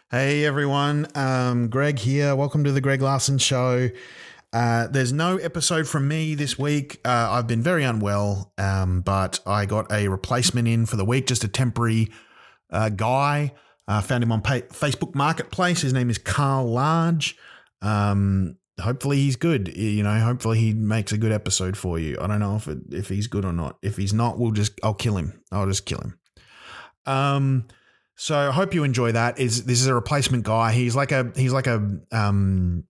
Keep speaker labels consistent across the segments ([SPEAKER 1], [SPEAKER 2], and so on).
[SPEAKER 1] Hey everyone, Greg here. Welcome to the Greg Larson Show. There's no episode from me this week. I've been very unwell, but I got a replacement in for the week, just a temporary guy. Found him on Facebook Marketplace. His name is Carl Large. Hopefully he's good. Hopefully he makes a good episode for you. I don't know if he's good or not. If he's not, I'll kill him. I'll just kill him. So I hope you enjoy that. This is a replacement guy. He's like a I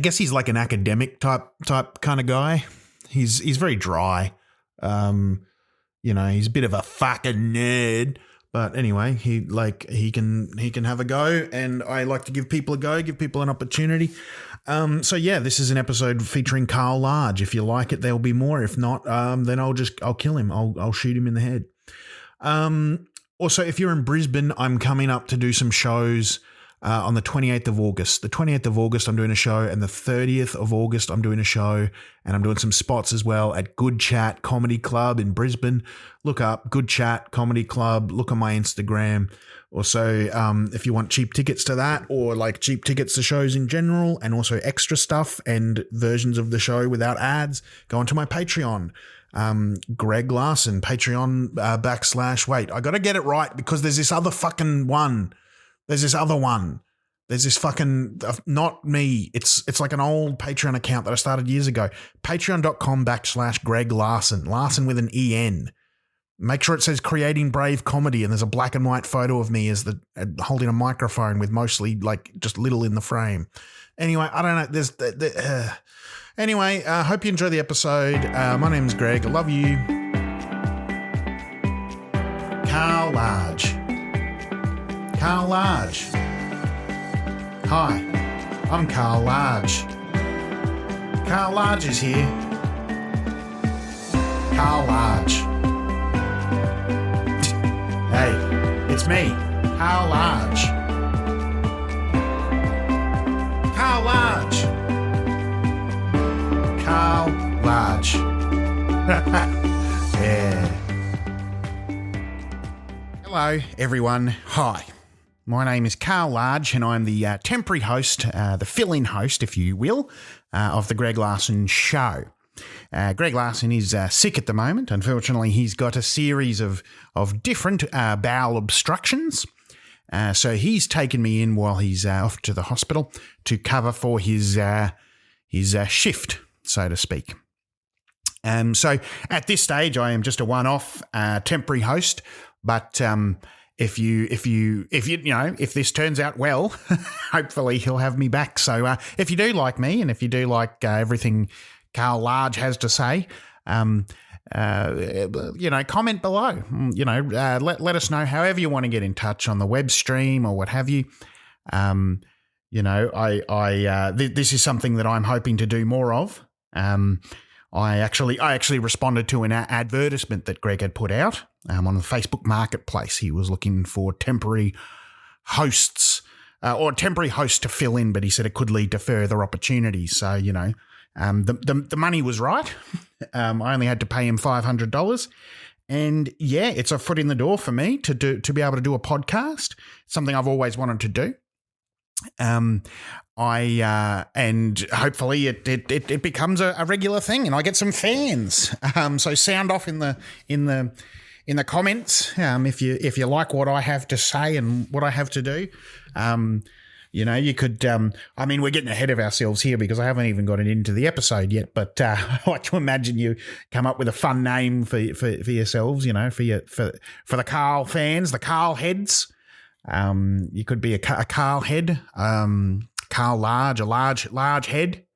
[SPEAKER 1] guess he's like an academic type kind of guy. He's very dry. He's a bit of a fucking nerd. But anyway, he can have a go, and I like to give people a go, give people an opportunity. This is an episode featuring Carl Large. If you like it, there'll be more. If not, then I'll kill him. I'll shoot him in the head. Also, if you're in Brisbane, I'm coming up to do some shows on the 28th of August. The 28th of August, I'm doing a show, and the 30th of August, I'm doing a show, and I'm doing some spots as well at Good Chat Comedy Club in Brisbane. Look up Good Chat Comedy Club. Look on my Instagram. Also, if you want cheap tickets to that, or like cheap tickets to shows in general, and also extra stuff and versions of the show without ads, go onto my Patreon. Greg Larson, Patreon / wait, I got to get it right because there's this other fucking one. There's this other one. There's this fucking, not me. It's like an old Patreon account that I started years ago. Patreon.com / Greg Larson. Larson with an EN. Make sure it says Creating Brave Comedy, and there's a black and white photo of me as holding a microphone with mostly like just little in the frame. Anyway, I don't know. Anyway, I hope you enjoy the episode. My name is Greg. I love you. Carl Large. Carl Large. Hi, I'm Carl Large. Carl Large is here. Carl Large. Hey, it's me, Carl Large. Carl Large. Carl Large. Yeah. Hello, everyone. Hi. My name is Carl Large, and I'm the temporary host, the fill-in host, if you will, of the Greg Larson Show. Greg Larson is sick at the moment. Unfortunately, he's got a series of different bowel obstructions. So he's taken me in while he's off to the hospital to cover for his shift, so to speak. So at this stage, I am just a one-off temporary host, but if this turns out well, hopefully he'll have me back. So if you do like me, and if you do like everything Carl Large has to say, comment below. Let us know however you want to get in touch on the web stream or what have you. This is something that I'm hoping to do more of. I actually responded to an advertisement that Greg had put out on the Facebook Marketplace. He was looking for temporary hosts or a temporary host to fill in, but he said it could lead to further opportunities. So, the money was right. I only had to pay him $500. And yeah, it's a foot in the door for me to be able to do a podcast, something I've always wanted to do. And hopefully it becomes a regular thing, and I get some fans. So sound off in the comments if you like what I have to say and what I have to do. You could. We're getting ahead of ourselves here because I haven't even got it into the episode yet. But I like to imagine you come up with a fun name for yourselves. For the Carl fans, the Carl heads. You could be a Carl head, Carl Large, a large head.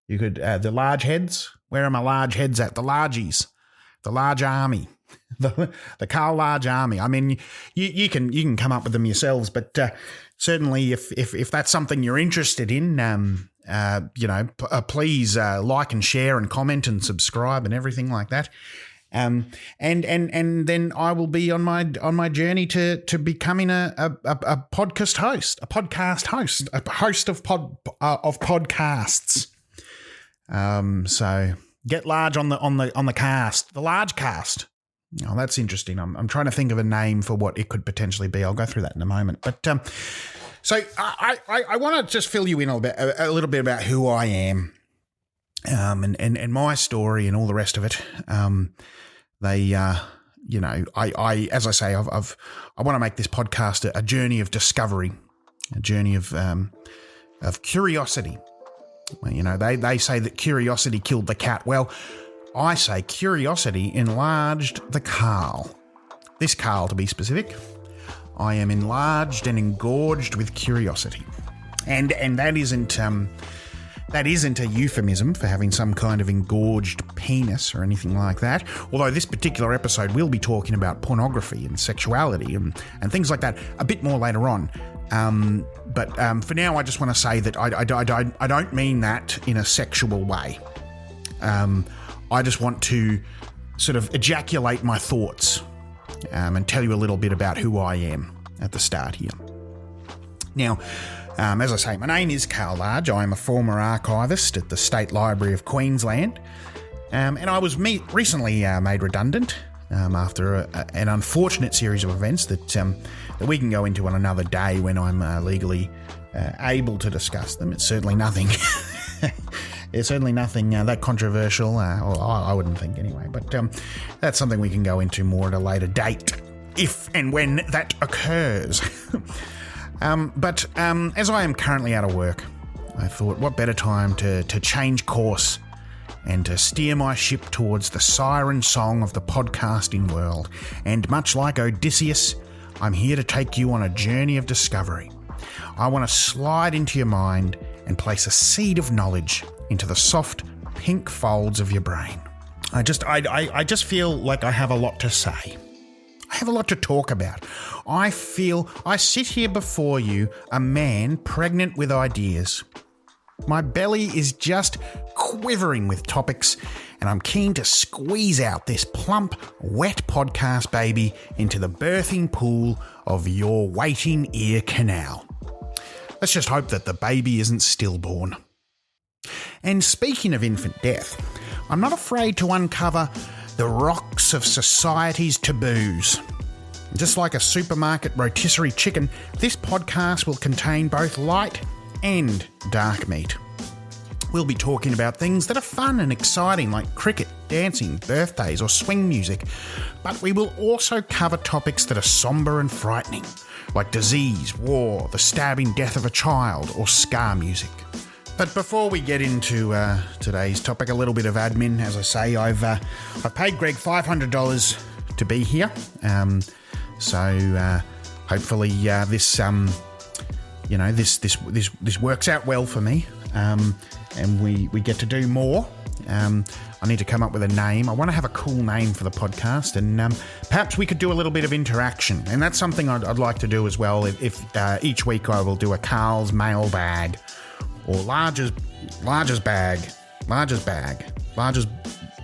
[SPEAKER 1] You could, the large heads. Where are my large heads at? The largies, the large army, the Carl Large army. I mean, you can come up with them yourselves, but certainly if that's something you're interested in, please like and share and comment and subscribe and everything like that. And then I will be on my journey to becoming a podcast host, a host of podcasts. So get large on the cast, the large cast. Oh, that's interesting. I'm trying to think of a name for what it could potentially be. I'll go through that in a moment. But So I want to just fill you in a little bit about who I am, and my story and all the rest of it. As I say, I want to make this podcast a journey of discovery, a journey of curiosity. Well, they say that curiosity killed the cat. Well, I say curiosity enlarged the Carl. This Carl, to be specific. I am enlarged and engorged with curiosity, and that isn't a euphemism for having some kind of engorged penis or anything like that. Although this particular episode will be talking about pornography and sexuality and things like that a bit more later on. But for now, I just want to say that I don't mean that in a sexual way. I just want to sort of ejaculate my thoughts and tell you a little bit about who I am at the start here. Now, as I say, my name is Carl Large. I am a former archivist at the State Library of Queensland, and I was recently made redundant after an unfortunate series of events that we can go into on another day when I'm legally able to discuss them. It's certainly nothing. It's certainly nothing that controversial, or I wouldn't think anyway. But that's something we can go into more at a later date, if and when that occurs. But as I am currently out of work, I thought what better time to change course and to steer my ship towards the siren song of the podcasting world. And much like Odysseus, I'm here to take you on a journey of discovery. I want to slide into your mind and place a seed of knowledge into the soft pink folds of your brain. I just feel like I have a lot to say. I have a lot to talk about. I feel I sit here before you, a man pregnant with ideas. My belly is just quivering with topics, and I'm keen to squeeze out this plump, wet podcast baby into the birthing pool of your waiting ear canal. Let's just hope that the baby isn't stillborn. And speaking of infant death, I'm not afraid to uncover the rocks of society's taboos. Just like a supermarket rotisserie chicken, this podcast will contain both light and dark meat. We'll be talking about things that are fun and exciting like cricket, dancing, birthdays or swing music, but we will also cover topics that are sombre and frightening, like disease, war, the stabbing death of a child or ska music. But before we get into today's topic, a little bit of admin. As I say, I've paid Greg $500 to be here, so hopefully this works out well for me, and we get to do more. I need to come up with a name. I want to have a cool name for the podcast, and perhaps we could do a little bit of interaction, and that's something I'd like to do as well. If each week I will do a Carl's mailbag. Or largest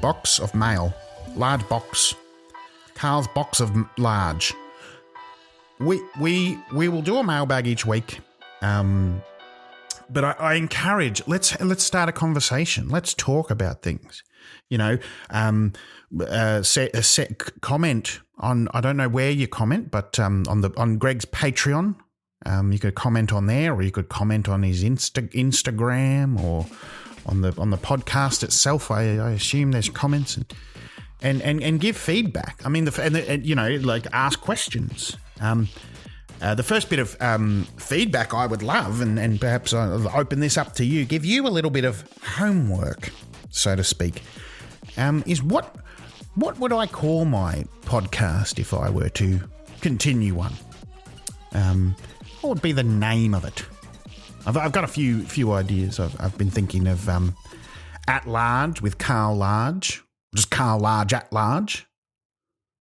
[SPEAKER 1] box of mail, large box, Carl's box of large. We will do a mailbag each week, but I encourage let's start a conversation. Let's talk about things. Comment on, I don't know where you comment, but on Greg's Patreon. You could comment on there, or you could comment on his Instagram, or on the podcast itself. I assume there's comments and give feedback. I mean, ask questions. The first bit of feedback I would love, and perhaps I'll open this up to you, give you a little bit of homework, so to speak. Is what would I call my podcast if I were to continue one? What would be the name of it? I've got a few ideas. I've been thinking of At Large with Carl Large, just Carl Large at Large,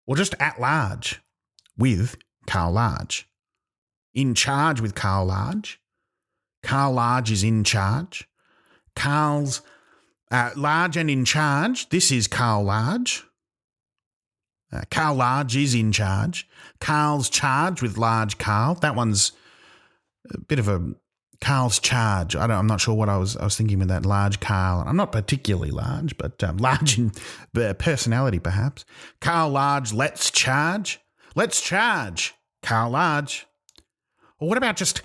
[SPEAKER 1] or just At Large with Carl Large. In Charge with Carl Large. Carl Large is in charge. Carl's Large and in charge. This is Carl Large. Carl Large is in charge. Carl's Charge with Large Carl. That one's a bit of a Carl's Charge. I'm not sure what I was thinking with that. Large Carl. I'm not particularly large, but large in personality perhaps. Carl Large, Let's Charge. Let's Charge. Carl Large. Or what about just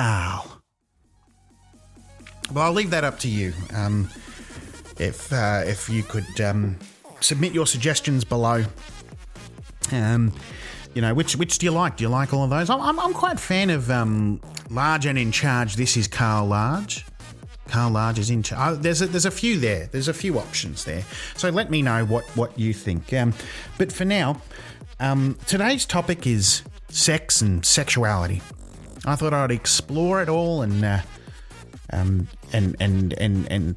[SPEAKER 1] Carl. Well, I'll leave that up to you. If you could submit your suggestions below. Which do you like? Do you like all of those? I'm quite a fan of Large and in Charge. This is Carl Large. Carl Large is in charge. There's a few there. There's a few options there. So let me know what you think. But for now, today's topic is sex and sexuality. I thought I'd explore it all and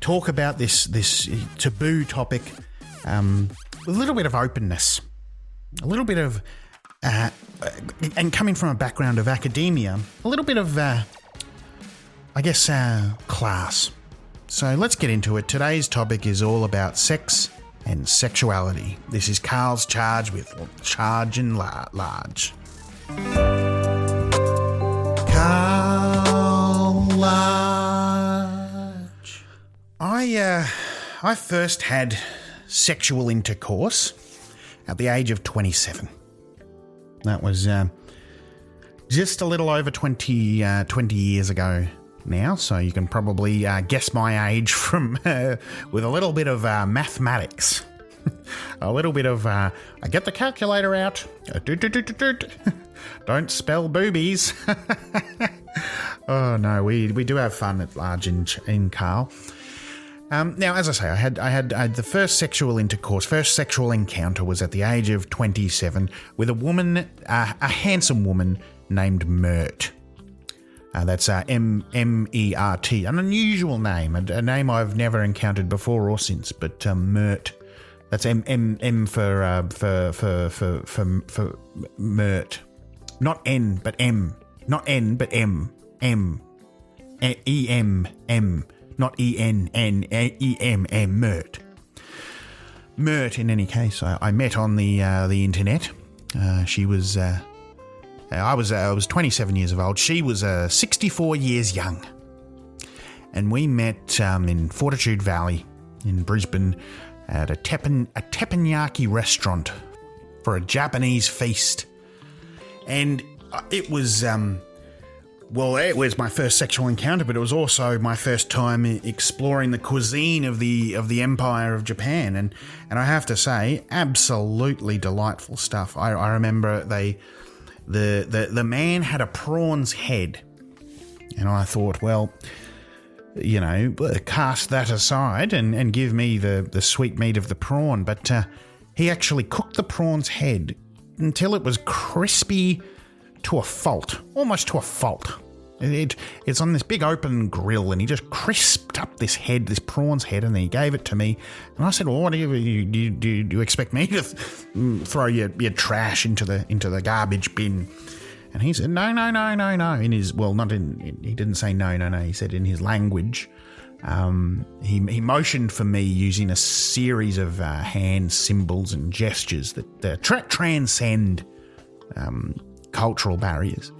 [SPEAKER 1] talk about this taboo topic with a little bit of openness, a little bit of and coming from a background of academia, a little bit of class. So let's get into it. Today's topic is all about sex and sexuality. This is Carl's Charge with Charge and Large. Carl Large. I first had sexual intercourse at the age of 27. That was just a little over 20 years ago now, so you can probably guess my age from with a little bit of mathematics. A little bit of, I get the calculator out. Don't spell boobies. Oh no, we do have fun at Large in Carl. Now, as I say, I had the first sexual encounter was at the age of 27 with a woman, a handsome woman named Mert. That's M-E-R-T, an unusual name, a name I've never encountered before or since. But Mert, that's M for Mert, not N but M, not N but M, E-M. Not E-N-N-E-M-M, Mert. Mert, in any case, I met on the internet. She was, I was 27 years of old. She was 64 years young. And we met in Fortitude Valley in Brisbane at a teppanyaki restaurant for a Japanese feast. And it was... it was my first sexual encounter, but it was also my first time exploring the cuisine of the Empire of Japan, and I have to say, absolutely delightful stuff. I remember the man had a prawn's head, and I thought, well, cast that aside and give me the sweet meat of the prawn, but he actually cooked the prawn's head until it was crispy to a fault, almost to a fault. It's on this big open grill, and he just crisped up this prawn's head, and then he gave it to me. And I said, "Well, what do you expect me to throw your trash into the garbage bin?" And he said, "No." In his he didn't say no. He said in his language. He motioned for me using a series of hand symbols and gestures that transcend cultural barriers,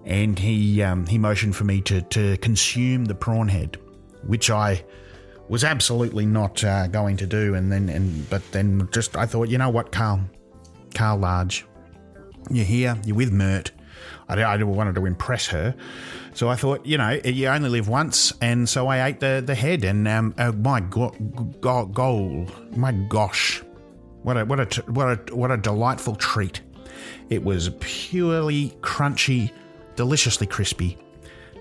[SPEAKER 1] and he motioned for me to consume the prawn head, which I was absolutely not going to do. But then I thought, you know what, Carl Large, you're here, you're with Mert. I wanted to impress her, so I thought, you only live once, and so I ate the head, and my gosh, what a delightful treat. It was purely crunchy, deliciously crispy,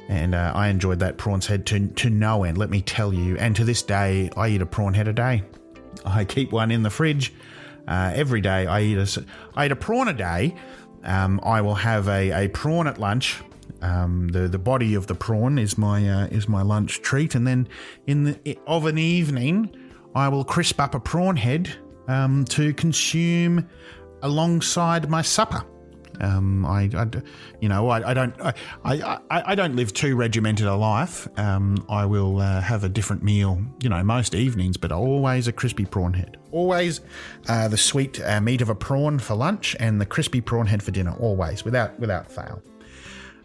[SPEAKER 1] and I enjoyed that prawn's head to no end, let me tell you. And to this day, I eat a prawn head a day. I keep one in the fridge every day. I eat a prawn a day. I will have a prawn at lunch. The body of the prawn is my lunch treat, and then of an evening, I will crisp up a prawn head to consume alongside my supper. I don't live too regimented a life. I will have a different meal, most evenings, but always a crispy prawn head. Always the sweet meat of a prawn for lunch and the crispy prawn head for dinner. Always, without fail.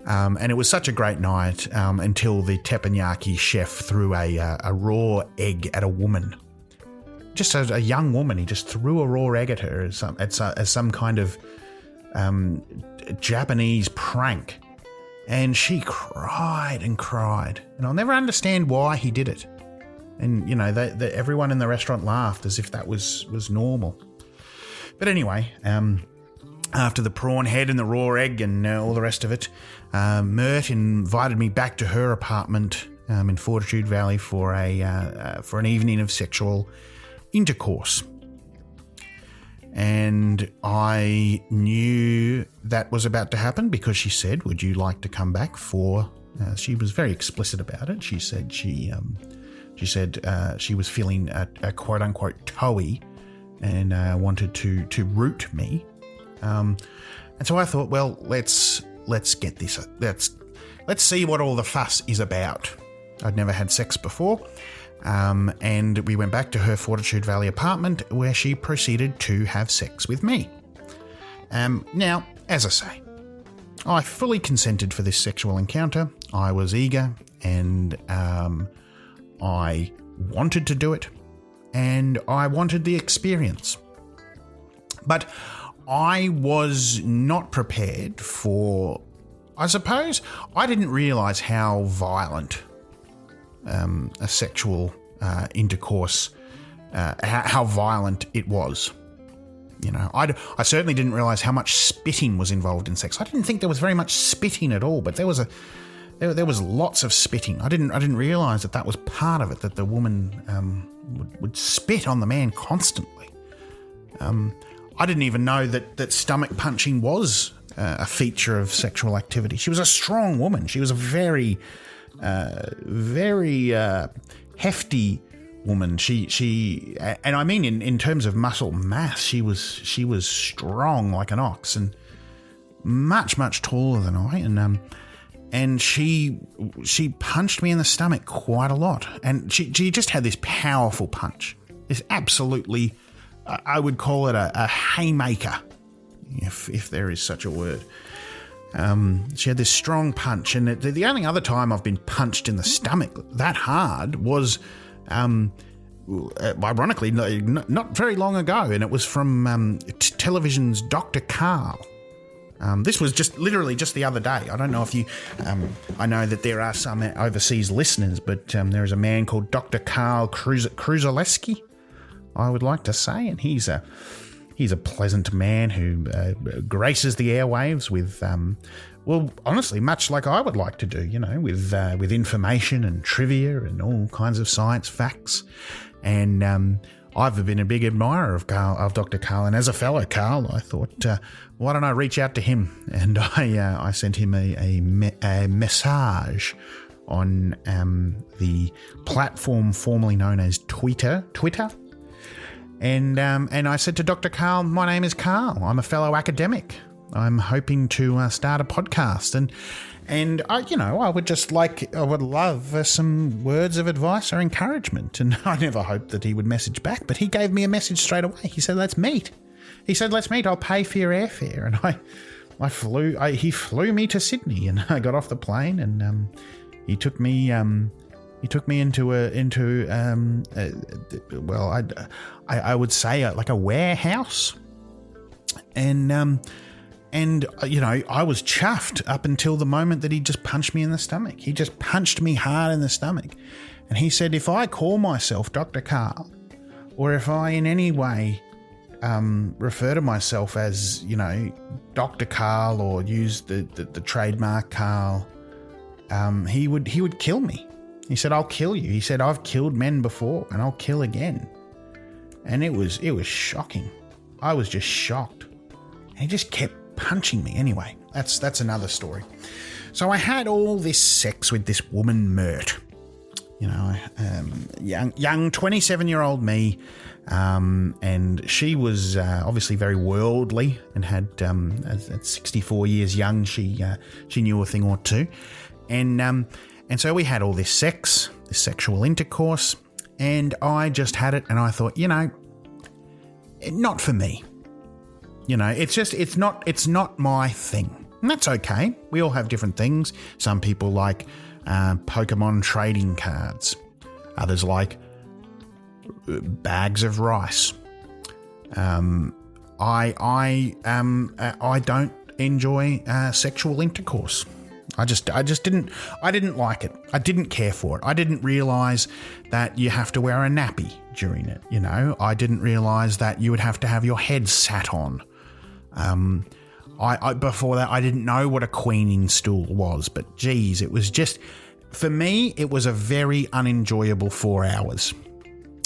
[SPEAKER 1] And it was such a great night until the teppanyaki chef threw a raw egg at a woman. Just as a young woman, he just threw a raw egg at her as some kind of Japanese prank. And she cried and cried. And I'll never understand why he did it. And, you know, everyone in the restaurant laughed as if that was normal. But anyway, after the prawn head and the raw egg and all the rest of it, Mert invited me back to her apartment in Fortitude Valley for an evening of sexual intercourse. And I knew that was about to happen because she said, "Would you like to come back for?" She was very explicit about it. She said she was feeling a quote unquote toey and wanted to root me. And so I thought, well, let's get this. Let's see what all the fuss is about. I'd never had sex before. And we went back to her Fortitude Valley apartment where she proceeded to have sex with me. Now, as I say, I fully consented for this sexual encounter. I was eager and I wanted to do it and I wanted the experience. But I was not prepared for, I suppose, I didn't realise how violent a sexual intercourse, how violent it was. You know, I certainly didn't realise how much spitting was involved in sex. I didn't think there was very much spitting at all, but there was lots of spitting. I didn't realise that was part of it, that the woman would spit on the man constantly. I didn't even know that stomach punching was a feature of sexual activity. She was a strong woman. She was a very hefty woman. She and I mean in terms of muscle mass, she was strong like an ox and much taller than I. And she punched me in the stomach quite a lot. And she just had this powerful punch. This absolutely, I would call it a haymaker, if there is such a word. She had this strong punch, and the only other time I've been punched in the stomach that hard was, ironically, not very long ago, and it was from television's Dr. Karl. This was literally just the other day. I don't know if you, I know that there are some overseas listeners, but there is a man called Dr. Karl Kruzaleski, I would like to say, and he's a pleasant man who graces the airwaves with, well, honestly, much like I would like to do, you know, with information and trivia and all kinds of science facts. And I've been a big admirer of Dr. Karl, and as a fellow Karl, I thought, why don't I reach out to him? And I sent him a message on the platform formerly known as Twitter. And I said to Dr. Karl, my name is Karl. I'm a fellow academic. I'm hoping to start a podcast. And I would love some words of advice or encouragement. And I never hoped that he would message back, but he gave me a message straight away. He said, let's meet. I'll pay for your airfare. And he flew me to Sydney, and I got off the plane, and he took me into I would say like a warehouse, and I was chuffed up until the moment that he just punched me in the stomach. He just punched me hard in the stomach, and he said, if I call myself Dr. Karl, or if I in any way refer to myself as, Dr. Karl, or use the trademark Karl, he would kill me. He said, I'll kill you. He said, I've killed men before and I'll kill again. And it was shocking. I was just shocked. And he just kept punching me. Anyway, that's another story. So I had all this sex with this woman, Mert. Young 27-year-old me. And she was obviously very worldly and had, at 64 years young, she knew a thing or two. And so we had all this sex, this sexual intercourse, and I just had it, and I thought, not for me. It's not my thing. And that's okay. We all have different things. Some people like Pokemon trading cards. Others like bags of rice. I don't enjoy sexual intercourse. I didn't like it. I didn't care for it. I didn't realise that you have to wear a nappy during it, you know. I didn't realise that you would have to have your head sat on. Before that, I didn't know what a queening stool was, but geez, it was just, for me, it was a very unenjoyable 4 hours.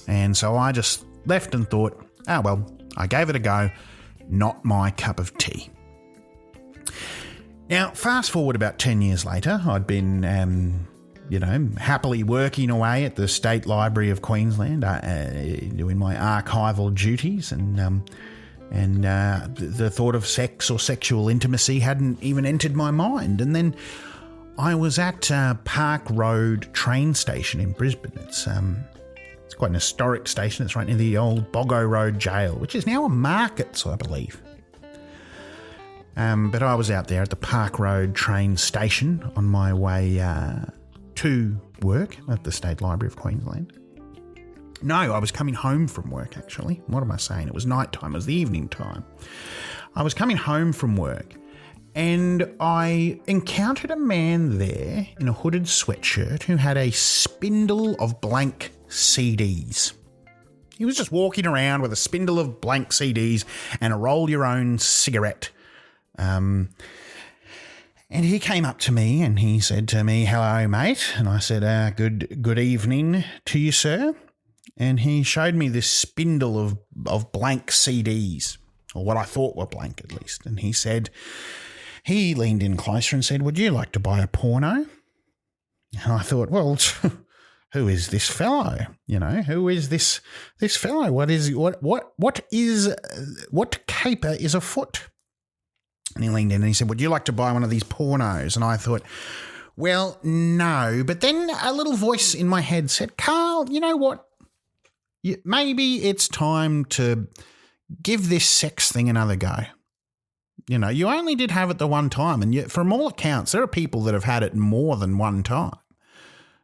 [SPEAKER 1] And so I just left and thought, oh well, I gave it a go, not my cup of tea. Now, fast forward about 10 years later, I'd been, happily working away at the State Library of Queensland, doing my archival duties, and the thought of sex or sexual intimacy hadn't even entered my mind. And then I was at Park Road train station in Brisbane. It's quite an historic station. It's right near the old Boggo Road jail, which is now a Markets, I believe. But I was out there at the Park Road train station on my way to work at the State Library of Queensland. No, I was coming home from work, actually. What am I saying? It was night time. It was the evening time. I was coming home from work and I encountered a man there in a hooded sweatshirt who had a spindle of blank CDs. He was just walking around with a spindle of blank CDs and a roll-your-own cigarette. And he came up to me and he said to me, "Hello, mate." And I said, good evening to you, sir." And he showed me this spindle of blank CDs, or what I thought were blank at least. And he leaned in closer and said, "Would you like to buy a porno?" And I thought, well, who is this fellow? You know, who is this fellow? What caper is afoot? And he leaned in and he said, "Would you like to buy one of these pornos?" And I thought, well, no. But then a little voice in my head said, "Carl, you know what? Maybe it's time to give this sex thing another go. You know, you only did have it the one time, and yet from all accounts, there are people that have had it more than one time.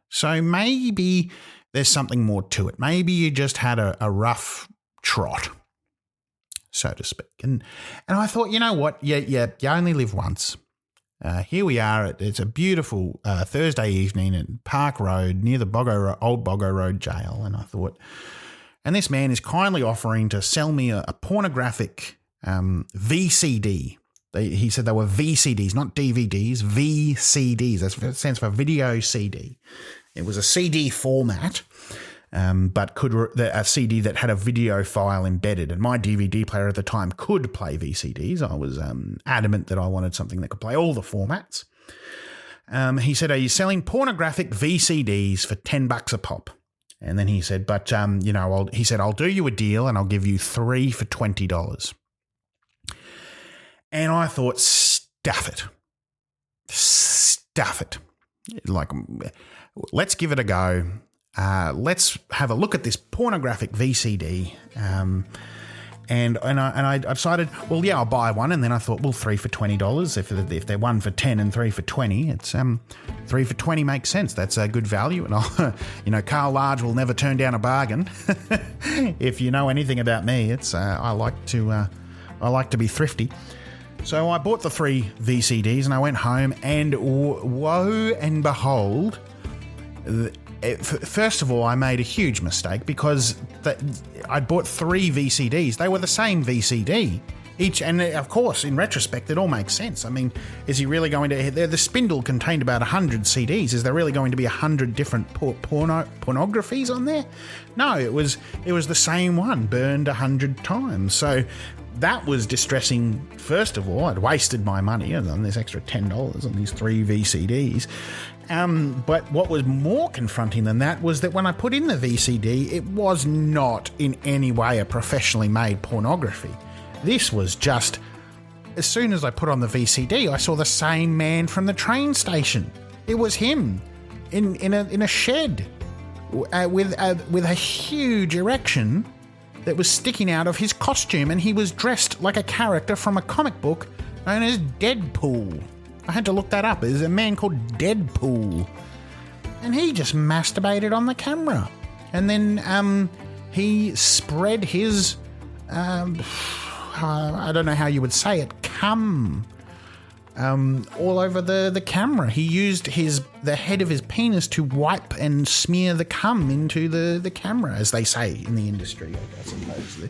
[SPEAKER 1] So maybe there's something more to it. Maybe you just had a rough trot, so to speak." And I thought, you know what? Yeah, you only live once. Here we are. It's a beautiful Thursday evening at Park Road near the old Boggo Road jail. And I thought, and this man is kindly offering to sell me a pornographic VCD. He said they were VCDs, not DVDs, VCDs. That stands for video CD. It was a CD format, but a CD that had a video file embedded. And my DVD player at the time could play VCDs. I was adamant that I wanted something that could play all the formats. He said, "Are you selling pornographic VCDs for $10 a pop?" And then he said, "But, I'll do you a deal and I'll give you 3 for $20. And I thought, stuff it. Like, let's give it a go. Let's have a look at this pornographic VCD. And I decided, well, yeah, I'll buy one. And then I thought, well, 3 for $20. If they're 1 for 10 and 3 for 20, it's 3 for 20 makes sense. That's a good value. And Carl Large will never turn down a bargain. If you know anything about me, it's I like to be thrifty. So I bought the 3 VCDs and I went home, and woe and behold, first of all, I made a huge mistake because I'd bought 3 VCDs. They were the same VCD each, and of course, in retrospect, it all makes sense. I mean, is he really going to? The spindle contained about 100 CDs. Is there really going to be 100 different pornographies on there? No, it was the same one burned 100 times. So that was distressing. First of all, I'd wasted my money on this extra $10 on these 3 VCDs. But what was more confronting than that was that when I put in the VCD, it was not in any way a professionally made pornography. This was just, as soon as I put on the VCD, I saw the same man from the train station. It was him in a shed with a huge erection that was sticking out of his costume, and he was dressed like a character from a comic book known as Deadpool. I had to look that up. There's a man called Deadpool. And he just masturbated on the camera. And then he spread his, I don't know how you would say it, cum all over the camera. He used the head of his penis to wipe and smear the cum into the camera, as they say in the industry, I suppose.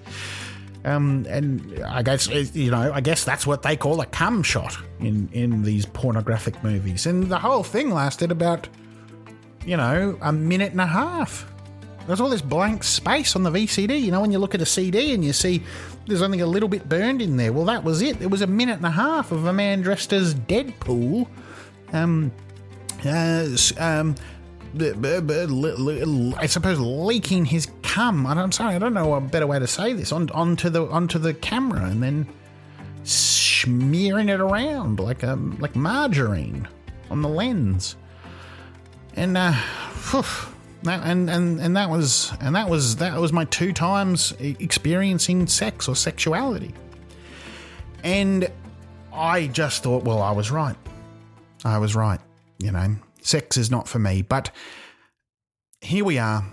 [SPEAKER 1] And I guess that's what they call a cum shot in these pornographic movies. And the whole thing lasted about, a minute and a half. There's all this blank space on the VCD. When you look at a CD and you see there's only a little bit burned in there. Well, that was it. It was a minute and a half of a man dressed as Deadpool, I suppose leaking his cum. I don't know a better way to say this, onto the camera, and then smearing it around like margarine on the lens. And that was my 2 times experiencing sex or sexuality. And I just thought, well, I was right. Sex is not for me. But here we are,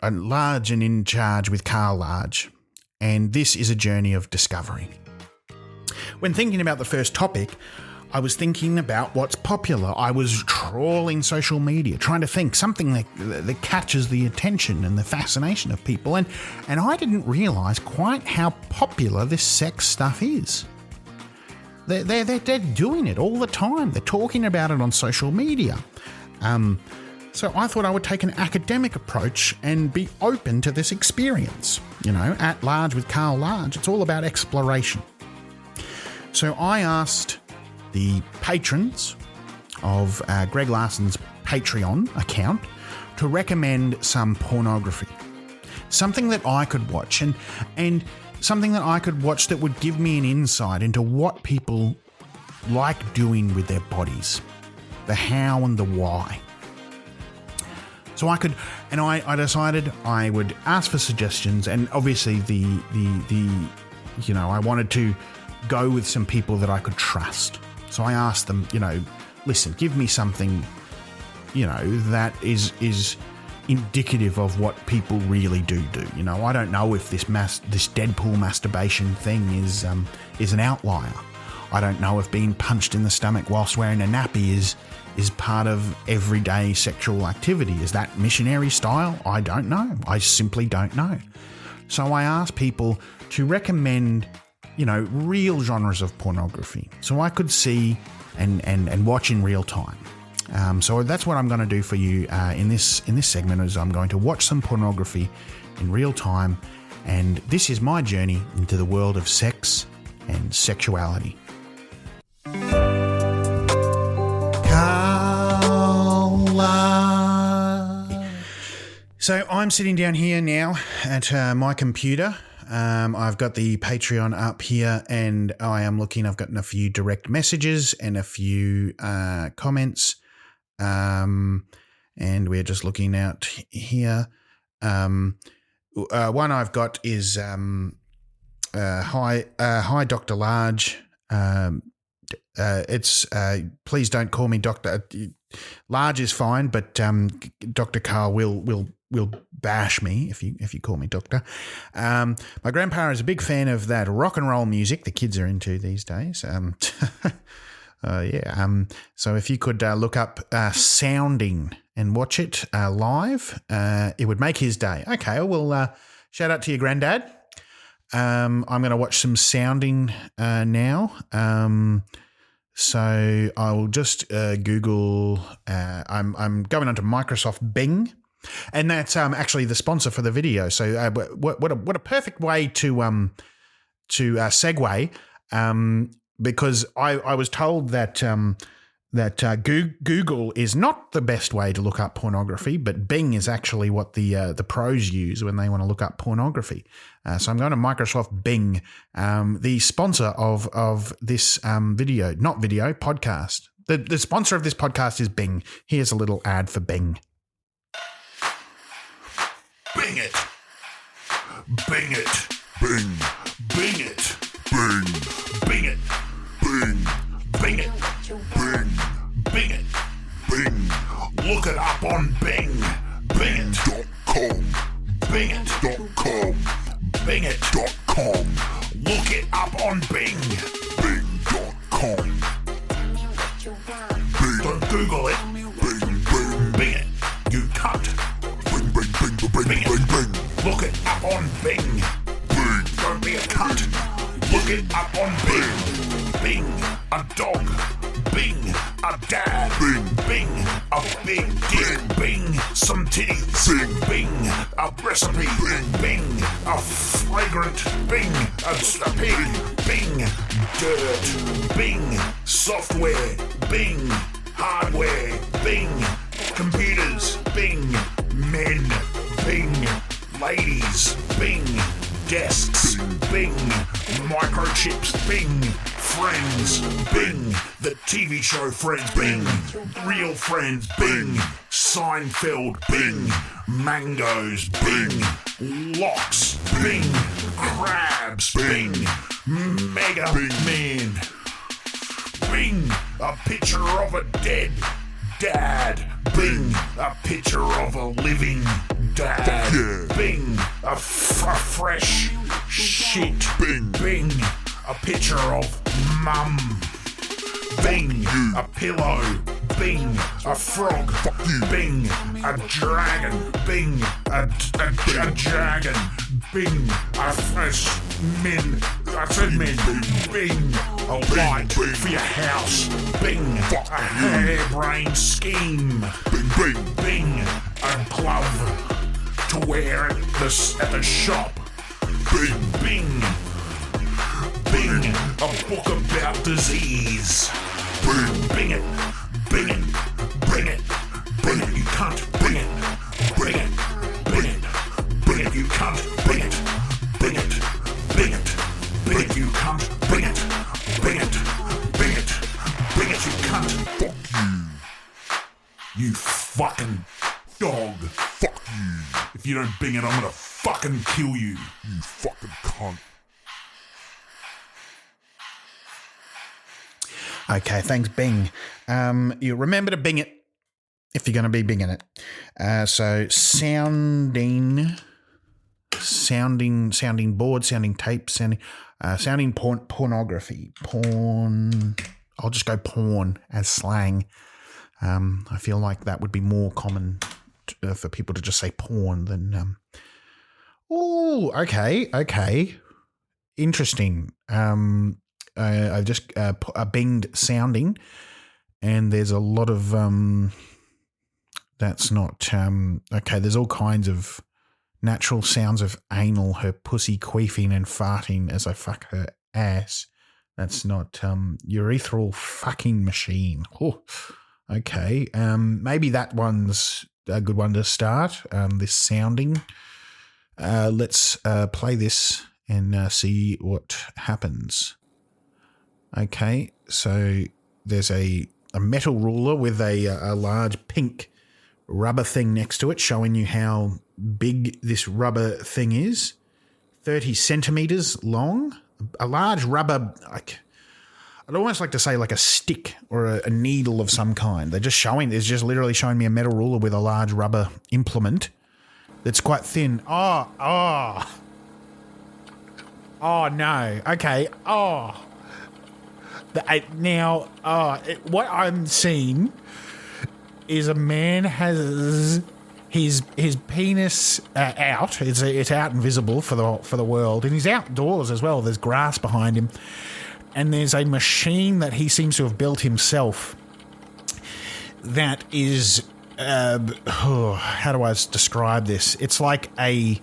[SPEAKER 1] large and in charge with Carl Large, and this is a journey of discovery. When thinking about the first topic, I was thinking about what's popular. I was trawling social media, trying to think something that catches the attention and the fascination of people, and I didn't realise quite how popular this sex stuff is. They're doing it all the time. They're talking about it on social media. So I thought I would take an academic approach and be open to this experience. At Large with Carl Large, it's all about exploration. So I asked the patrons of Greg Larson's Patreon account to recommend some pornography. Something that I could watch and something that I could watch that would give me an insight into what people like doing with their bodies, the how and the why. So I decided I would ask for suggestions, and obviously I wanted to go with some people that I could trust. So I asked them, listen, give me something, that is indicative of what people really do. I don't know if this Deadpool masturbation thing is an outlier. I don't know if being punched in the stomach whilst wearing a nappy is part of everyday sexual activity. Is that missionary style? I don't know. I simply don't know. So I asked people to recommend, real genres of pornography, so I could see and watch in real time. So that's what I'm going to do for you in this segment, is I'm going to watch some pornography in real time, and this is my journey into the world of sex and sexuality. So I'm sitting down here now at my computer. I've got the Patreon up here, and I am looking. I've gotten a few direct messages and a few comments, and we're just looking out here. One I've got is hi Dr. Large. It's please don't call me Doctor. Large is fine, but Dr. Carl will bash me if you call me Doctor. My grandpa is a big fan of that rock and roll music the kids are into these days. So if you could look up Sounding and watch it live, it would make his day. Okay, well, shout out to your granddad. I'm going to watch some Sounding now. So I will just Google. I'm going onto Microsoft Bing, and that's actually the sponsor for the video. So what a perfect way to segue, because I was told that Google is not the best way to look up pornography, but Bing is actually what the pros use when they want to look up pornography. So I'm going to Microsoft Bing, the sponsor of this podcast. The sponsor of this podcast is Bing. Here's a little ad for Bing. Bing it. Bing it. Bing. Bing it. Bing. Bing it. Bing. Bing it. Bing. Bing it. Bing. Look it up on Bing. Bing.com. Bing.com. Bing.com. Look it up on Bing. Bing.com.
[SPEAKER 2] Google it. Bing it. You cunt. Bing it. Look it up on Bing. Don't be a cunt. Look it up on Bing. Bing a dog. Bing a dad. Bing a big dick. Bing some titties. Bing a recipe. Bing a flagrant. Bing a pig. Bing dirt. Bing software. Bing hardware. Bing computers. Bing men. Bing ladies. Bing desks. Bing microchips. Bing Friends. Bing the TV show Friends. Bing Real Friends. Bing Seinfeld. Bing mangoes. Bing locks. Bing crabs. Bing Mega Man. Bing a picture of a dead dad. Bing a picture of a living dad. Bing a fresh shit. Bing a picture of mum. Bing a pillow. Bing a frog. Bing a dragon. Bing a dragon. Bing a min. I said min. Bing a light for your house. Bing a harebrained scheme. Bing a glove to wear at the shop. Bing a book about disease. Bing it. Bing it. Bring it. Bring it, you cunt. Bring it. Bring it. Bring it. Bring it, you cunt. Bring it. Bring it. Bring it. Bring it, you cunt. Bring it. Bring it. Bring it. Bring it, you cunt. Fuck you. You fucking dog. Fuck you. If you don't bing it, I'm gonna fucking kill you. You fucking cunt.
[SPEAKER 1] Okay, thanks, Bing. You remember to Bing it if you're going to be binging it. So sounding board, sounding tape, sounding pornography. Porn. I'll just go porn as slang. I feel like that would be more common for people to just say porn than. Oh, okay. Interesting. I've just binged sounding, and there's a lot of that's not okay. There's all kinds of natural sounds of anal, her pussy queefing and farting as I fuck her ass. That's not urethral fucking machine. Oh, okay. Maybe that one's a good one to start. This sounding. Let's play this and see what happens. Okay, so there's a metal ruler with a large pink rubber thing next to it showing you how big this rubber thing is. 30 centimetres long. A large rubber, I'd almost like to say like a stick or a needle of some kind. It's just literally showing me a metal ruler with a large rubber implement that's quite thin. Oh no. Okay. What I'm seeing is a man has his penis out. It's out and visible for the world, and he's outdoors as well. There's grass behind him, and there's a machine that he seems to have built himself. That is, how do I describe this? It's like a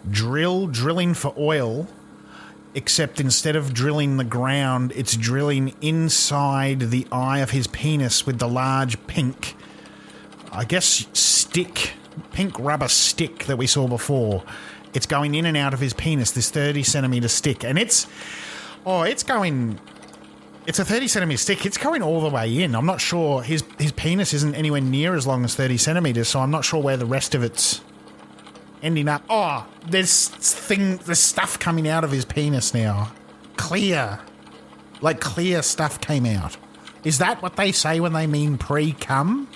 [SPEAKER 1] drilling for oil. Except instead of drilling the ground, it's drilling inside the eye of his penis with the large pink, I guess, pink rubber stick that we saw before. It's going in and out of his penis, this 30 centimetre stick. And it's a 30 centimetre stick. It's going all the way in. I'm not sure. His penis isn't anywhere near as long as 30 centimetres, so I'm not sure where the rest of it's ending up. Oh, there's stuff coming out of his penis now. Clear stuff came out. Is that what they say when they mean pre-cum?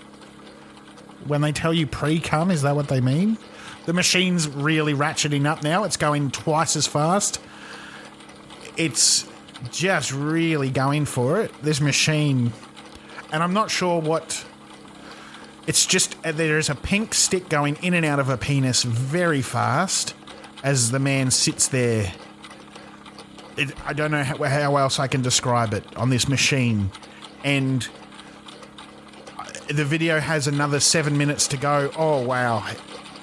[SPEAKER 1] When they tell you pre-cum, is that what they mean? The machine's really ratcheting up now. It's going twice as fast. It's just really going for it. This machine, And I'm not sure what... It's just there is a pink stick going in and out of a penis very fast as the man sits there. I don't know how else I can describe it on this machine. And the video has another 7 minutes to go. Oh, wow.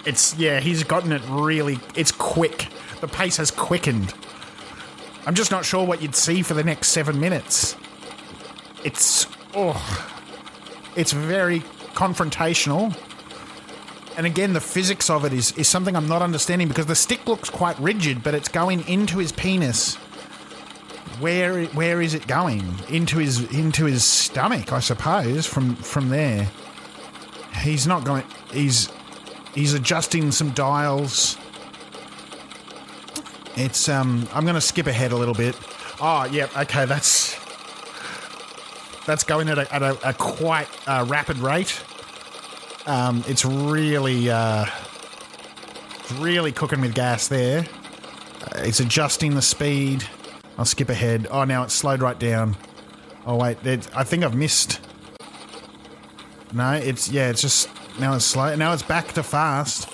[SPEAKER 1] He's gotten it really... It's quick. The pace has quickened. I'm just not sure what you'd see for the next 7 minutes. It's very confrontational. And again, the physics of it is something I'm not understanding because the stick looks quite rigid, but it's going into his penis. Where is it going? Into his stomach, I suppose, from there. He's not going... He's adjusting some dials. It's I'm going to skip ahead a little bit. Oh, yeah, okay, that's going at a quite rapid rate. It's really cooking with gas there. It's adjusting the speed. I'll skip ahead. Oh, now it's slowed right down. Oh, wait, I think I've missed. No, it's just, now it's slow. Now it's back to fast.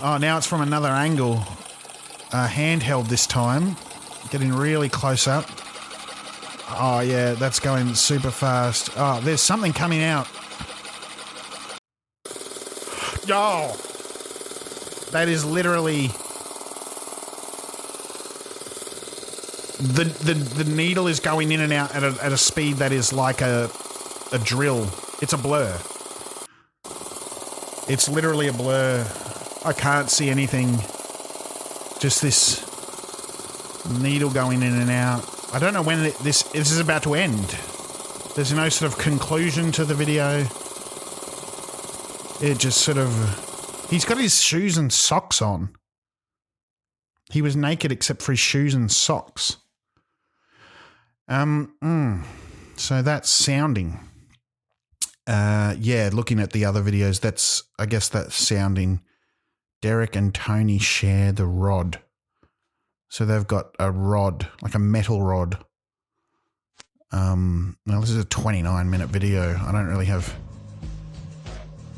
[SPEAKER 1] Now it's from another angle. Handheld this time. Getting really close up. Oh, yeah, that's going super fast. Oh, there's something coming out. Oh! That is literally... The needle is going in and out at a speed that is like a drill. It's a blur. It's literally a blur. I can't see anything. Just this needle going in and out. I don't know when this is about to end. There's no sort of conclusion to the video. It just sort of... He's got his shoes and socks on. He was naked except for his shoes and socks. So that's sounding. Looking at the other videos, I guess that's sounding. Derek and Tony share the rod. So they've got a rod, like a metal rod. Now this is a 29-minute video. I don't really have...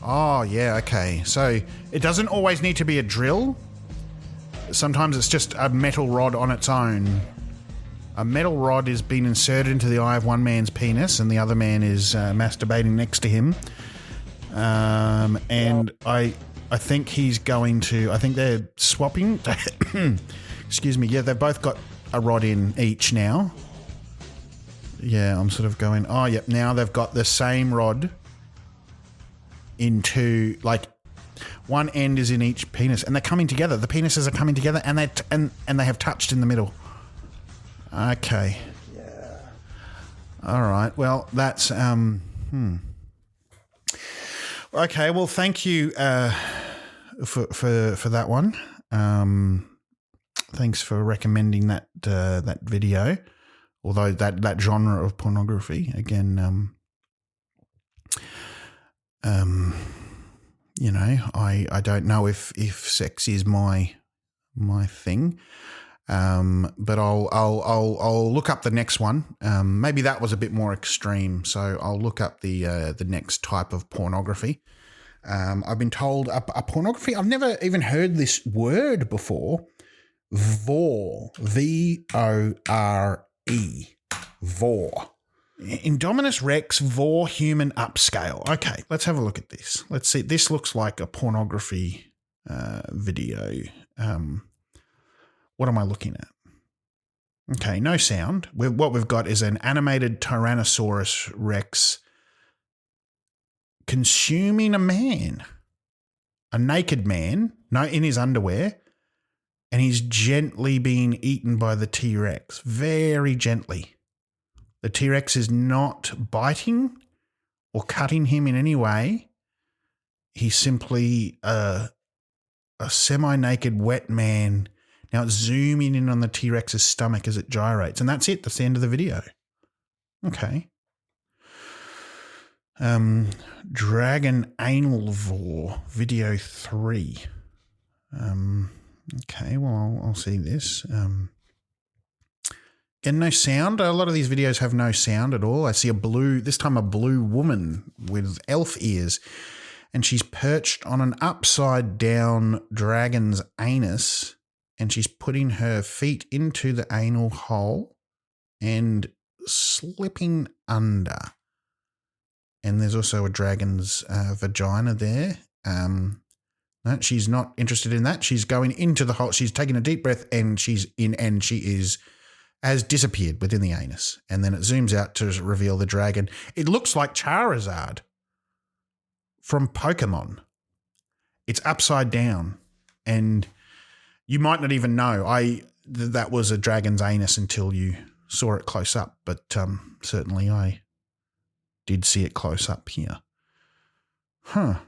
[SPEAKER 1] Oh, yeah, okay. So it doesn't always need to be a drill. Sometimes it's just a metal rod on its own. A metal rod is being inserted into the eye of one man's penis and the other man is masturbating next to him. And I think he's going to... I think they're swapping. Excuse me. Yeah, they've both got a rod in each now. Yeah, I'm sort of going... Oh, yep. Now they've got the same rod into... Like, one end is in each penis and they're coming together. The penises are coming together and they have touched in the middle. Okay. Yeah. All right. Well, that's Okay. Well, thank you for that one. Thanks for recommending that video. Although that genre of pornography again, you know, I don't know if sex is my thing. But I'll look up the next one. Maybe that was a bit more extreme, so I'll look up the next type of pornography. I've been told a pornography. I've never even heard this word before. Vore, VORE, vore. Indominus Rex Vore Human Upscale. Okay, let's have a look at this. Let's see. This looks like a pornography video. What am I looking at? Okay, no sound. What we've got is an animated Tyrannosaurus Rex consuming a man, a naked man, in his underwear, and he's gently being eaten by the T-Rex, very gently. The T-Rex is not biting or cutting him in any way. He's simply a semi-naked wet man. Now it's zooming in on the T-Rex's stomach as it gyrates. And that's it. That's the end of the video. Okay. Dragon Anal Vore, video 3. Okay, well, I'll see this. And no sound. A lot of these videos have no sound at all. I see this time a blue woman with elf ears, and she's perched on an upside down dragon's anus, and she's putting her feet into the anal hole and slipping under. And there's also a dragon's vagina there. No, she's not interested in that. She's going into the hole. She's taking a deep breath, and she's in, and she has disappeared within the anus. And then it zooms out to reveal the dragon. It looks like Charizard from Pokemon. It's upside down, and you might not even know that was a dragon's anus until you saw it close up. But certainly I did see it close up here. Huh.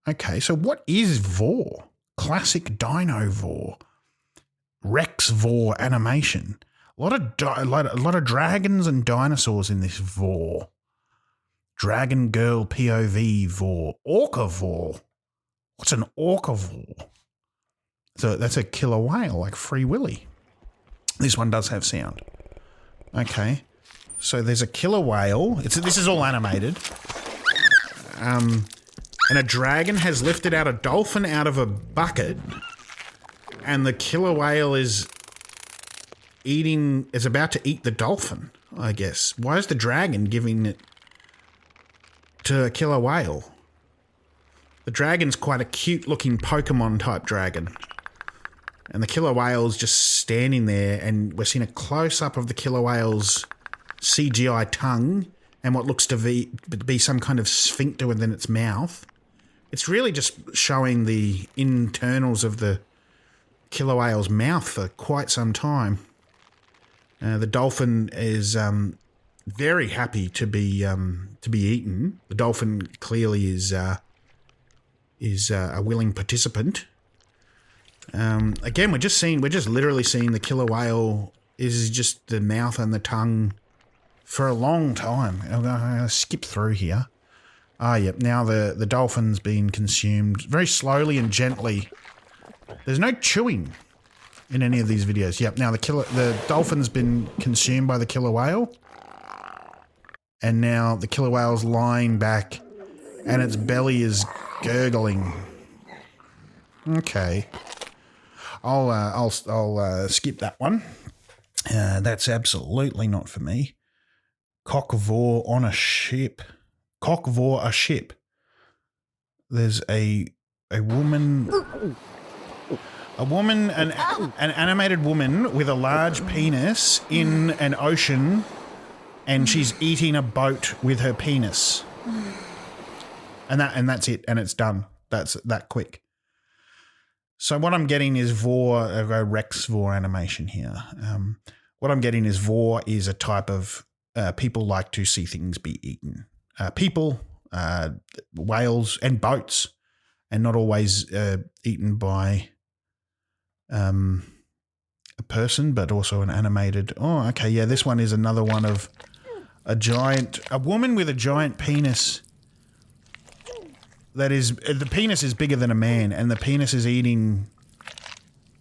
[SPEAKER 1] Okay, so what is Vor? Classic Dino Vor. Rex Vor animation. A lot of dragons and dinosaurs in this Vor. Dragon Girl POV Vor. Orca Vor. What's an Orca Vor? So that's a killer whale like Free Willy. This one does have sound. Okay. So there's a killer whale. This is all animated. And a dragon has lifted out a dolphin out of a bucket. And the killer whale is about to eat the dolphin, I guess. Why is the dragon giving it to a killer whale? The dragon's quite a cute looking Pokemon type dragon. And the killer whale's just standing there, and we're seeing a close up of the killer whale's CGI tongue and what looks to be some kind of sphincter within its mouth. It's really just showing the internals of the killer whale's mouth for quite some time. The dolphin is very happy to be eaten. The dolphin clearly is a willing participant. Again, we're just literally seeing the killer whale is just the mouth and the tongue for a long time. I'm going to skip through here. Yep. Now the dolphin's been consumed very slowly and gently. There's no chewing in any of these videos. Yep. Now the dolphin's been consumed by the killer whale, and now the killer whale's lying back, and its belly is gurgling. Okay. I'll skip that one. That's absolutely not for me. Cockvor on a ship. Cockvor a ship. There's a woman, an animated woman with a large penis in an ocean, and she's eating a boat with her penis. And that's it, and it's done. That's that quick. So what I'm getting is a Rex Vor animation here. What I'm getting is Vor is a type of people like to see things be eaten. People, whales, and boats, and not always eaten by a person, but also an animated. Oh, okay, yeah, this one is another one of a woman with a giant penis. That is, the penis is bigger than a man, and the penis is eating.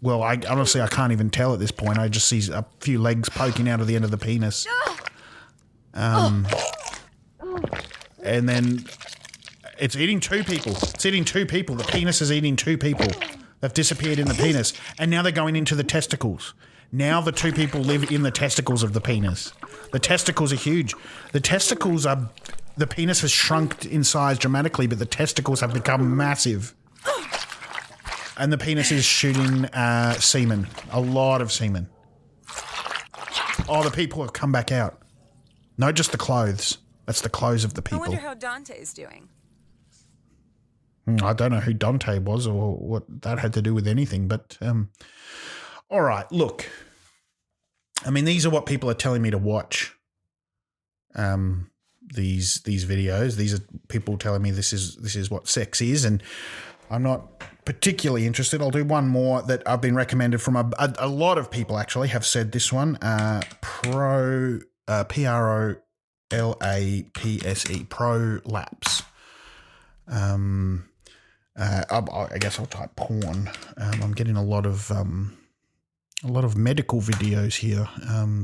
[SPEAKER 1] Well, honestly I can't even tell at this point. I just see a few legs poking out of the end of the penis. And then it's eating two people. It's eating two people. The penis is eating two people. They've disappeared in the penis, and now they're going into the testicles. Now the two people live in the testicles of the penis. The testicles are huge. The penis has shrunk in size dramatically, but the testicles have become massive. And the penis is shooting semen. A lot of semen. Oh, the people have come back out. No, just the clothes. That's the clothes of the people.
[SPEAKER 3] I wonder how Dante's doing.
[SPEAKER 1] I don't know who Dante was or what that had to do with anything, but all right, look. I mean, these are what people are telling me to watch. These videos. These are people telling me this is what sex is, and I'm not particularly interested. I'll do one more that I've been recommended from a lot of people. Actually, have said this one. Prolapse. Prolapse. I guess I'll type porn. I'm getting a lot of A lot of medical videos here.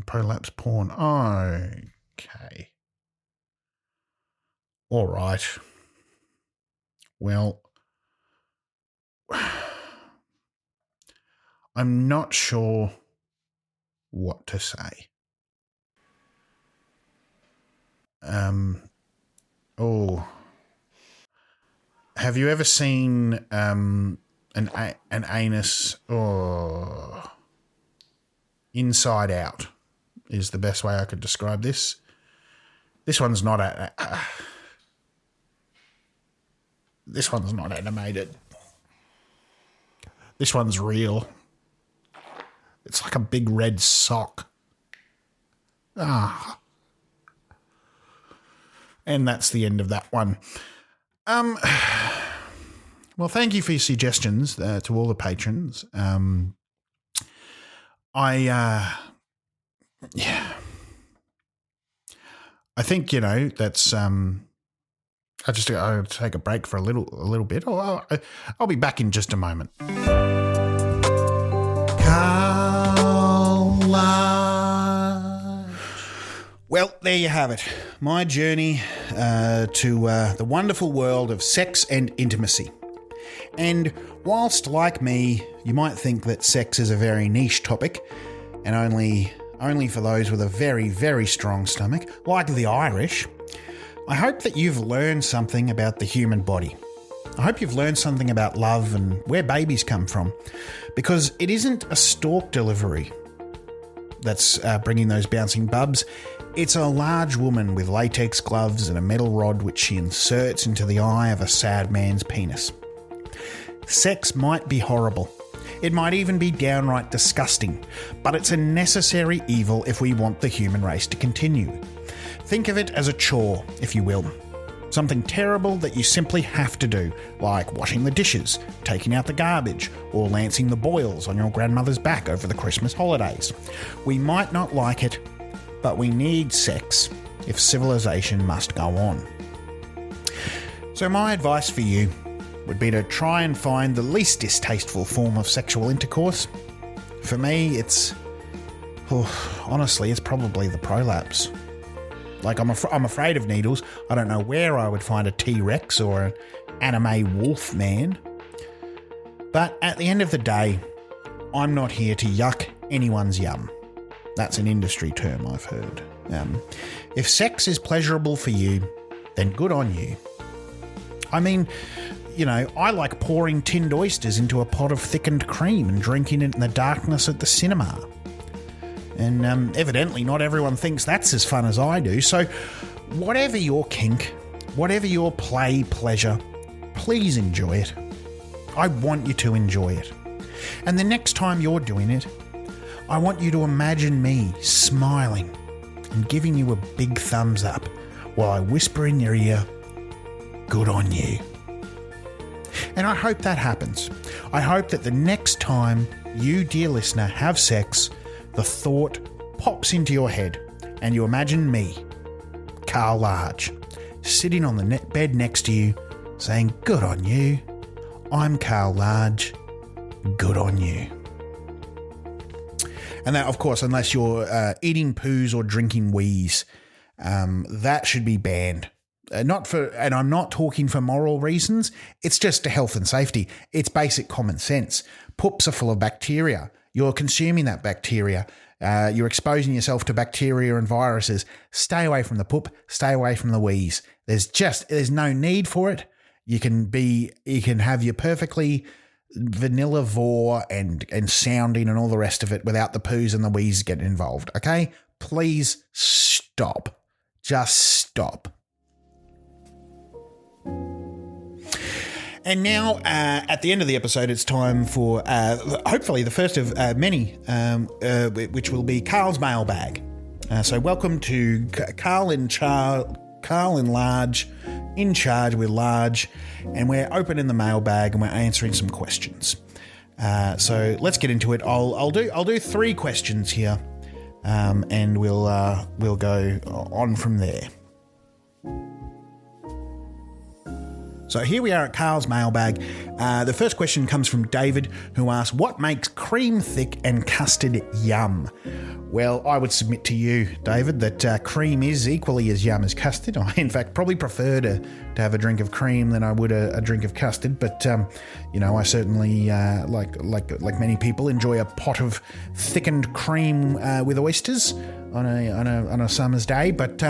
[SPEAKER 1] Prolapse porn. Okay. All right. Well, I'm not sure what to say. Have you ever seen an anus? Inside Out is the best way I could describe this. This one's not this one's not animated. This one's real. It's like a big red sock. And that's the end of that one. Well, thank you for your suggestions to all the patrons. I think, that's I'll take a break for a little bit. I'll be back in just a moment. Carl Lodge. Well, there you have it. My journey to the wonderful world of sex and intimacy. And whilst, like me, you might think that sex is a very niche topic and only for those with a very, very strong stomach, like the Irish, I hope that you've learned something about the human body. I hope you've learned something about love and where babies come from, because it isn't a stork delivery that's bringing those bouncing bubs. It's a large woman with latex gloves and a metal rod which she inserts into the eye of a sad man's penis. Sex might be horrible. It might even be downright disgusting, but it's a necessary evil if we want the human race to continue. Think of it as a chore, if you will. Something terrible that you simply have to do, like washing the dishes, taking out the garbage, or lancing the boils on your grandmother's back over the Christmas holidays. We might not like it, but we need sex if civilization must go on. So my advice for you would be to try and find the least distasteful form of sexual intercourse. For me, honestly, it's probably the prolapse. Like, I'm afraid of needles. I don't know where I would find a T-Rex or an anime wolf man. But at the end of the day, I'm not here to yuck anyone's yum. That's an industry term I've heard. If sex is pleasurable for you, then good on you. I mean, I like pouring tinned oysters into a pot of thickened cream and drinking it in the darkness at the cinema. And evidently not everyone thinks that's as fun as I do. So whatever your kink, whatever your pleasure, please enjoy it. I want you to enjoy it. And the next time you're doing it, I want you to imagine me smiling and giving you a big thumbs up while I whisper in your ear, good on you. And I hope that happens. I hope that the next time you, dear listener, have sex, the thought pops into your head and you imagine me, Carl Large, sitting on the bed next to you saying, good on you. I'm Carl Large. Good on you. And that, of course, unless you're eating poos or drinking wheeze, that should be banned. And I'm not talking for moral reasons. It's just to health and safety. It's basic common sense. Poops are full of bacteria. You're consuming that bacteria. You're exposing yourself to bacteria and viruses. Stay away from the poop. Stay away from the wheeze. There's no need for it. You can have your perfectly vanilla vor and sounding and all the rest of it without the poos and the wheeze getting involved. Okay? Please stop. Just stop. And now, at the end of the episode, it's time for, hopefully, the first of many, which will be Carl's mailbag. So welcome to Carl in Large, in charge with Large, and we're opening the mailbag and we're answering some questions. So let's get into it. I'll do 3 questions here, and we'll go on from there. So here we are at Carl's mailbag. The first question comes from David, who asks, what makes cream thick and custard yum? Well, I would submit to you, David, that cream is equally as yum as custard. I, in fact, probably prefer to have a drink of cream than I would a drink of custard. But, I certainly, like many people, enjoy a pot of thickened cream with oysters on a summer's day. But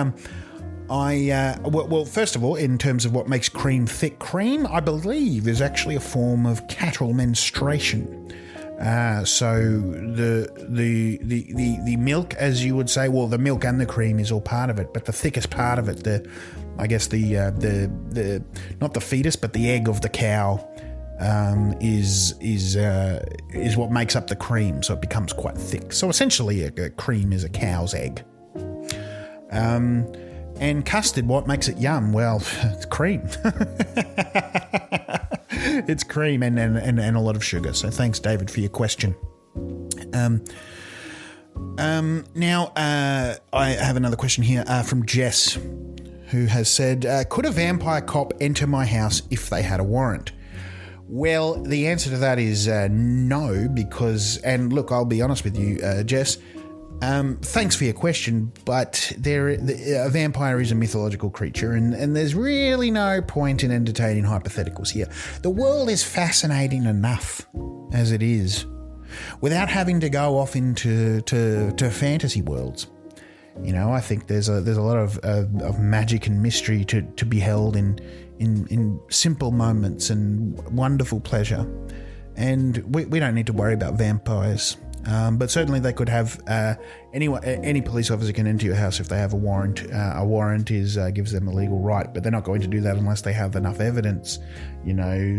[SPEAKER 1] well, first of all, in terms of what makes cream thick, cream, I believe, is actually a form of cattle menstruation. So the milk, as you would say, well, the milk and the cream is all part of it, but the thickest part of it, the not the fetus, but the egg of the cow, is what makes up the cream. So it becomes quite thick. So essentially, a cream is a cow's egg. And custard, what makes it yum? Well, it's cream. It's cream and a lot of sugar. So thanks, David, for your question. Now, I have another question here from Jess, who has said, could a vampire cop enter my house if they had a warrant? Well, the answer to that is no, because, and look, I'll be honest with you, Jess, thanks for your question, but a vampire is a mythological creature, and there's really no point in entertaining hypotheticals here. The world is fascinating enough as it is, without having to go off into fantasy worlds. I think there's a lot of magic and mystery to be held in simple moments and wonderful pleasure, and we don't need to worry about vampires. But certainly they could have any police officer can enter your house if they have a warrant. A warrant gives them a legal right, but they're not going to do that unless they have enough evidence.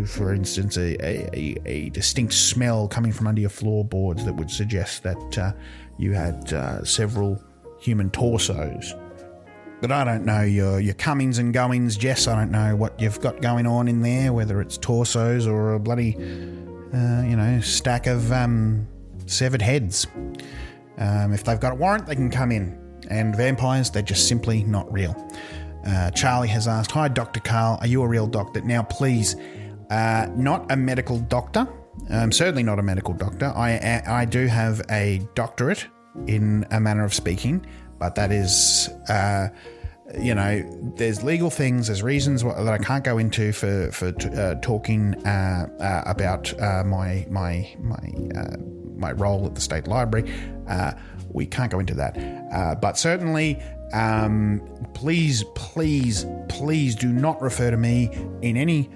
[SPEAKER 1] For instance, a distinct smell coming from under your floorboards that would suggest that you had several human torsos. But I don't know your comings and goings, Jess. I don't know what you've got going on in there, whether it's torsos or a bloody, stack of severed heads. If they've got a warrant, they can come in. And vampires, they're just simply not real. Charlie has asked, hi, Dr. Carl, are you a real doctor? Now, please, not a medical doctor. Certainly not a medical doctor. I do have a doctorate in a manner of speaking, but that is, there's legal things, there's reasons that I can't go into for talking about my role at the State Library. We can't go into that. But certainly, please do not refer to me in any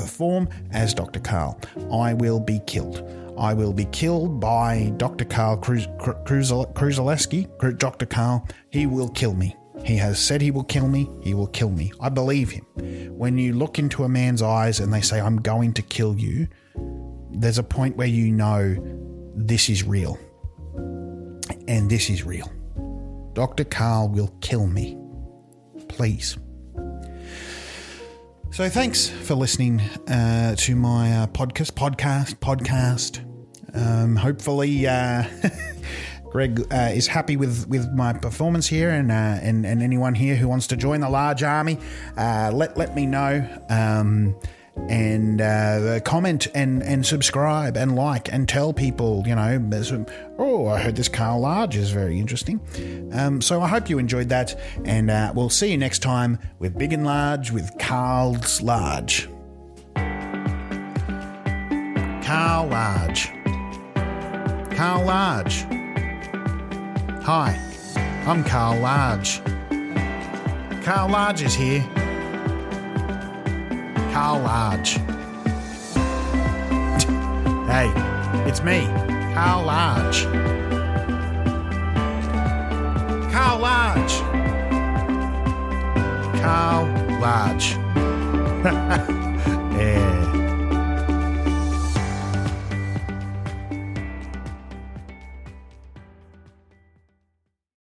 [SPEAKER 1] form as Dr. Carl. I will be killed. I will be killed by Dr. Carl Kruzaleski. Dr. Carl, he will kill me. He has said he will kill me. He will kill me. I believe him. When you look into a man's eyes and they say, I'm going to kill you, there's a point where you know this is real. And this is real. Dr. Carl will kill me. Please. So thanks for listening to my podcast. Hopefully Greg is happy with my performance here, and anyone here who wants to join the large army, let me know. And comment and subscribe and like and tell people, I heard this Carl Large is very interesting. So I hope you enjoyed that, and we'll see you next time with Big and Large with Carl's Large. Carl Large. Carl Large. Hi, I'm Carl Large. Carl Large is here. Carl Large. Hey, it's me, Carl Large. Carl Large. Carl Large. Yeah.